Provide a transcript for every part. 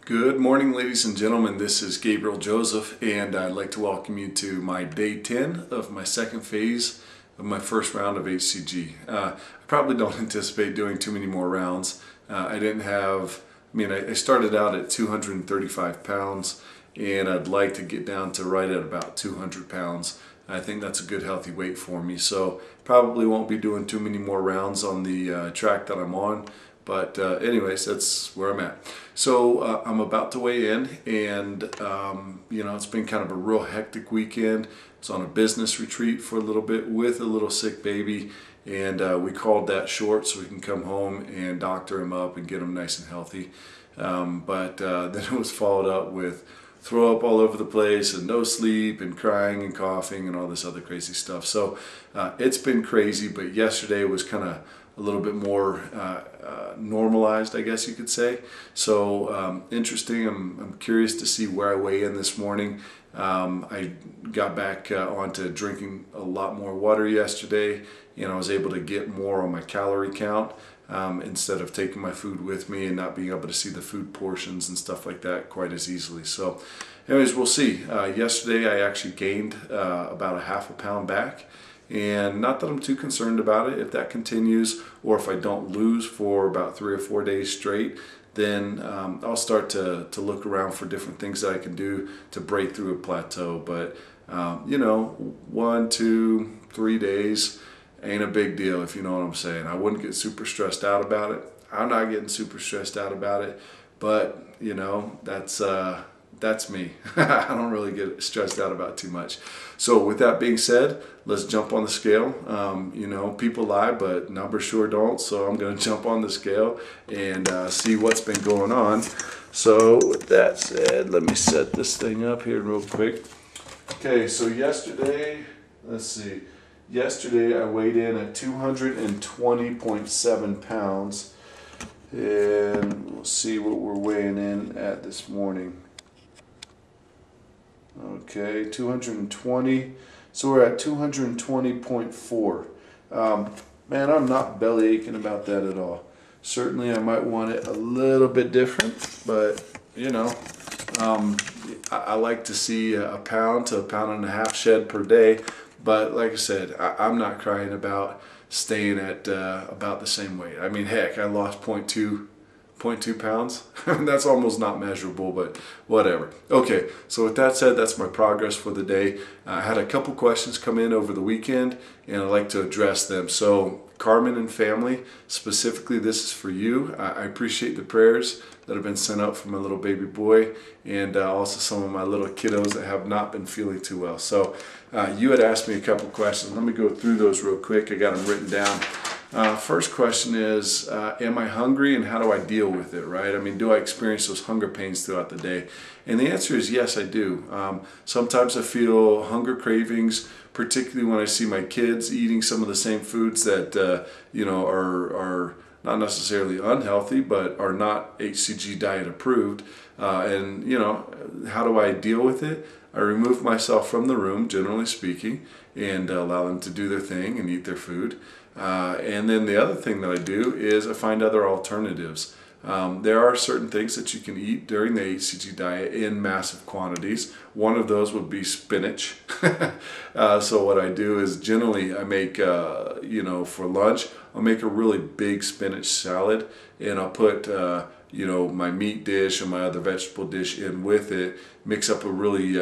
Good morning, ladies and gentlemen. This is Gabriel Joseph, and I'd like to welcome you to my day 10 of my second phase of my first round of hCG. I probably don't anticipate doing too many more rounds. I started out at 235 pounds, and I'd like to get down to right at about 200 pounds. I think that's a good healthy weight for me, so probably won't be doing too many more rounds on the track that I'm on. But anyways, that's where I'm at. So I'm about to weigh in, and it's been kind of a real hectic weekend. It's on a business retreat for a little bit with a little sick baby, and we called that short so we can come home and doctor him up and get him nice and healthy. But then it was followed up with throw up all over the place and no sleep and crying and coughing and all this other crazy stuff. So it's been crazy, but yesterday was kind of a little bit more normalized, I guess you could say. So interesting. I'm curious to see where I weigh in this morning. I got back onto drinking a lot more water yesterday, and I was able to get more on my calorie count instead of taking my food with me and not being able to see the food portions and stuff like that quite as easily. So anyways, we'll see. Yesterday I actually gained about a half a pound back. And not that I'm too concerned about it. If that continues, or if I don't lose for about 3 or 4 days straight, then I'll start to look around for different things that I can do to break through a plateau. But 1, 2, 3 days ain't a big deal, if you know what I'm saying. I wouldn't get super stressed out about it. I'm not getting super stressed out about it, but that's me. I don't really get stressed out about too much. So with that being said, let's jump on the scale. People lie, but numbers sure don't. So I'm going to jump on the scale and see what's been going on. So with that said, let me set this thing up here real quick. Okay, so yesterday, let's see. Yesterday I weighed in at 220.7 pounds. And we'll see what we're weighing in at this morning. Okay, 220. So we're at 220.4. Man, I'm not belly aching about that at all. Certainly I might want it a little bit different, but I like to see a pound to a pound and a half shed per day. But like I said, I'm not crying about staying at about the same weight. I mean, heck, I lost 0.2 pounds. That's almost not measurable, but whatever. Okay, so with that said, that's my progress for the day. I had a couple questions come in over the weekend, and I'd like to address them. So Carmen and family, specifically, this is for you. I appreciate the prayers that have been sent up for my little baby boy, and also some of my little kiddos that have not been feeling too well. So you had asked me a couple questions. Let me go through those real quick. I got them written down. First question is, am I hungry, and how do I deal with it, right? I mean, do I experience those hunger pains throughout the day? And the answer is yes, I do. Sometimes I feel hunger cravings, particularly when I see my kids eating some of the same foods that, are not necessarily unhealthy, but are not hCG diet approved. And how do I deal with it? I remove myself from the room, generally speaking, and allow them to do their thing and eat their food. And then the other thing that I do is I find other alternatives. There are certain things that you can eat during the hCG diet in massive quantities. One of those would be spinach. So what I do is generally I make, for lunch, I'll make a really big spinach salad, and I'll put my meat dish and my other vegetable dish in with it, mix up a really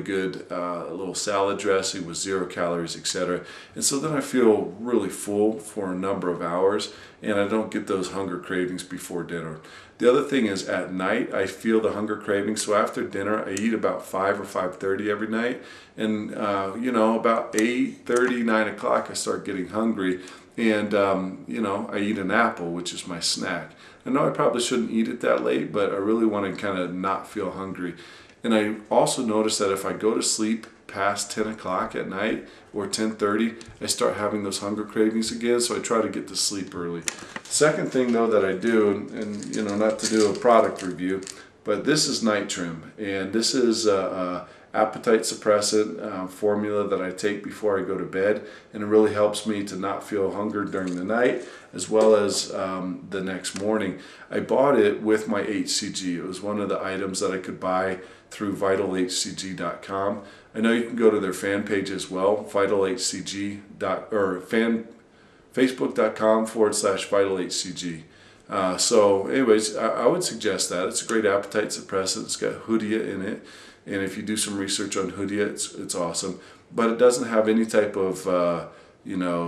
good little salad dressing with 0 calories, etc. And so then I feel really full for a number of hours, and I don't get those hunger cravings before dinner. The other thing is at night I feel the hunger cravings. So after dinner I eat about 5 or 5:30 every night, and about 8:30, 9 o'clock I start getting hungry, and I eat an apple, which is my snack. I know I probably shouldn't eat it that late, but I really want to kind of not feel hungry. And I also notice that if I go to sleep past 10 o'clock at night or 10:30, I start having those hunger cravings again, so I try to get to sleep early. Second thing though that I do, and not to do a product review, but this is night trim, and this is appetite suppressant formula that I take before I go to bed, and it really helps me to not feel hunger during the night as well as the next morning. I bought it with my hCG. It was one of the items that I could buy through vitalhcg.com. I know you can go to their fan page as well, facebook.com/vitalhcg. So anyways, I would suggest that. It's a great appetite suppressant. It's got hoodia in it, and if you do some research on hoodia, it's awesome. But it doesn't have any type of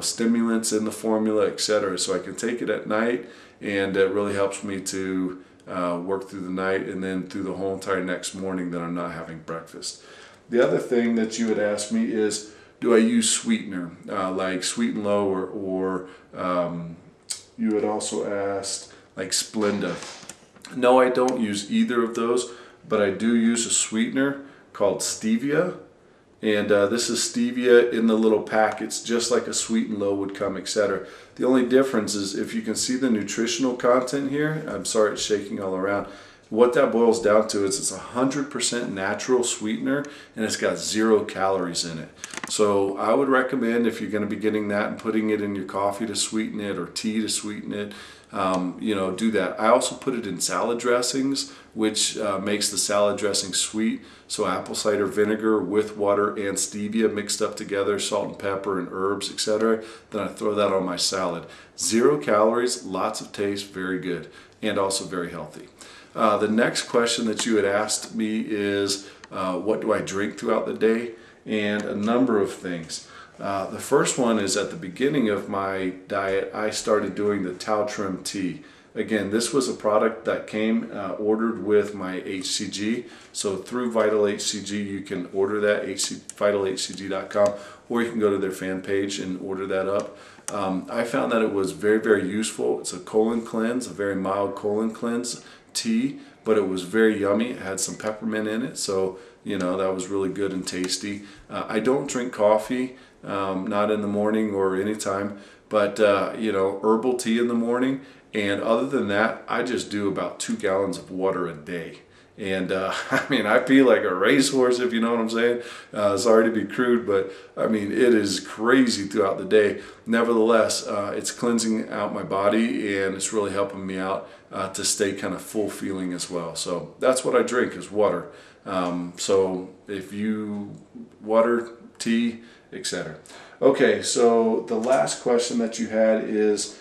stimulants in the formula, etc. So I can take it at night, and it really helps me to work through the night and then through the whole entire next morning that I'm not having breakfast. The other thing that you had asked me is, do I use sweetener like Sweet and Low, or you had also asked like Splenda. No, I don't use either of those, but I do use a sweetener called stevia, and this is stevia in the little packets, just like a Sweet and Low would come, etc. The only difference is, if you can see the nutritional content here, I'm sorry it's shaking all around, what that boils down to is it's 100% natural sweetener, and it's got 0 calories in it. So I would recommend, if you're going to be getting that and putting it in your coffee to sweeten it or tea to sweeten it, do that. I also put it in salad dressings, which makes the salad dressing sweet. So apple cider vinegar with water and stevia mixed up together, salt and pepper and herbs, etc. Then I throw that on my salad. 0 calories, lots of taste, very good, and also very healthy. The next question that you had asked me is, what do I drink throughout the day? And a number of things. The first one is, at the beginning of my diet, I started doing the Tau Trim tea. Again, this was a product that came ordered with my hCG. So through Vital hCG, you can order that, vitalhcg.com, or you can go to their fan page and order that up. I found that it was very, very useful. It's a colon cleanse, a very mild colon cleanse tea, but it was very yummy. It had some peppermint in it, so that was really good and tasty. I don't drink coffee, not in the morning or anytime, but herbal tea in the morning. And other than that, I just do about 2 gallons of water a day. And I feel like a racehorse, if you know what I'm saying. Sorry to be crude, but it is crazy throughout the day. Nevertheless, it's cleansing out my body, and it's really helping me out to stay kind of full feeling as well. So that's what I drink, is water. So if you water, tea, etc. Okay, so the last question that you had is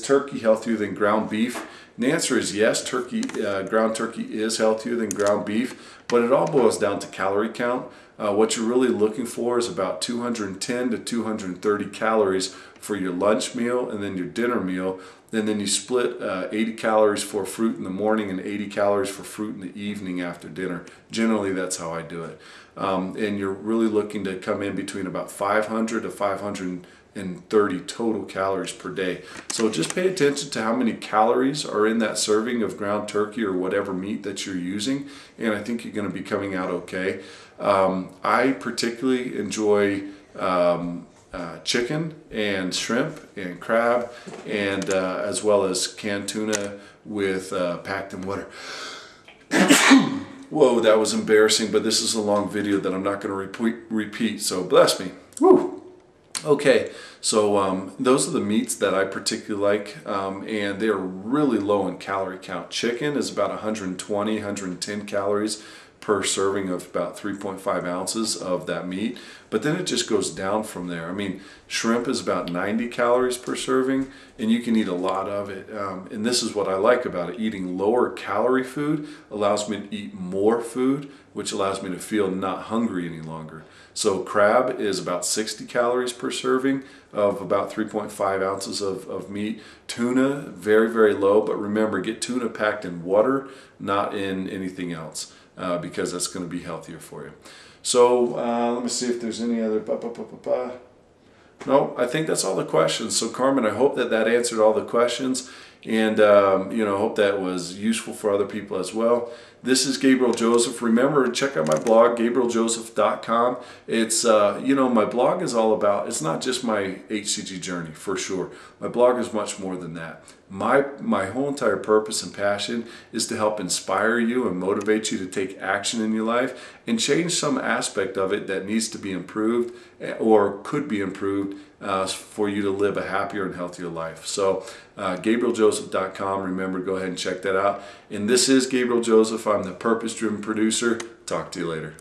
turkey healthier than ground beef? And the answer is yes. Ground turkey is healthier than ground beef, but it all boils down to calorie count. What you're really looking for is about 210 to 230 calories for your lunch meal and then your dinner meal. And then you split 80 calories for fruit in the morning and 80 calories for fruit in the evening after dinner. Generally, that's how I do it. And you're really looking to come in between about 500 to 530 total calories per day. So just pay attention to how many calories are in that serving of ground turkey or whatever meat that you're using, and I think you're going to be coming out okay. I particularly enjoy chicken and shrimp and crab, and as well as canned tuna with packed in water. Whoa, that was embarrassing, but this is a long video that I'm not going to repeat, so bless me. Woo! Okay, so those are the meats that I particularly like, and they are really low in calorie count. Chicken is about 120, 110 calories per serving of about 3.5 ounces of that meat, but then it just goes down from there. Shrimp is about 90 calories per serving, and you can eat a lot of it. And this is what I like about it. Eating lower calorie food allows me to eat more food, which allows me to feel not hungry any longer. So crab is about 60 calories per serving of about 3.5 ounces of meat. Tuna, very, very low, but remember, get tuna packed in water, not in anything else, because that's going to be healthier for you. So let me see if there's any other... No, I think that's all the questions. So Carmen, I hope that answered all the questions, and hope that was useful for other people as well. This is Gabriel Joseph. Remember to check out my blog, gabrieljoseph.com. It's, my blog is all about, it's not just my hCG journey, for sure. My blog is much more than that. My whole entire purpose and passion is to help inspire you and motivate you to take action in your life and change some aspect of it that needs to be improved or could be improved for you to live a happier and healthier life. So GabrielJoseph.com, remember, go ahead and check that out. And this is Gabriel Joseph. I'm the purpose-driven producer. Talk to you later.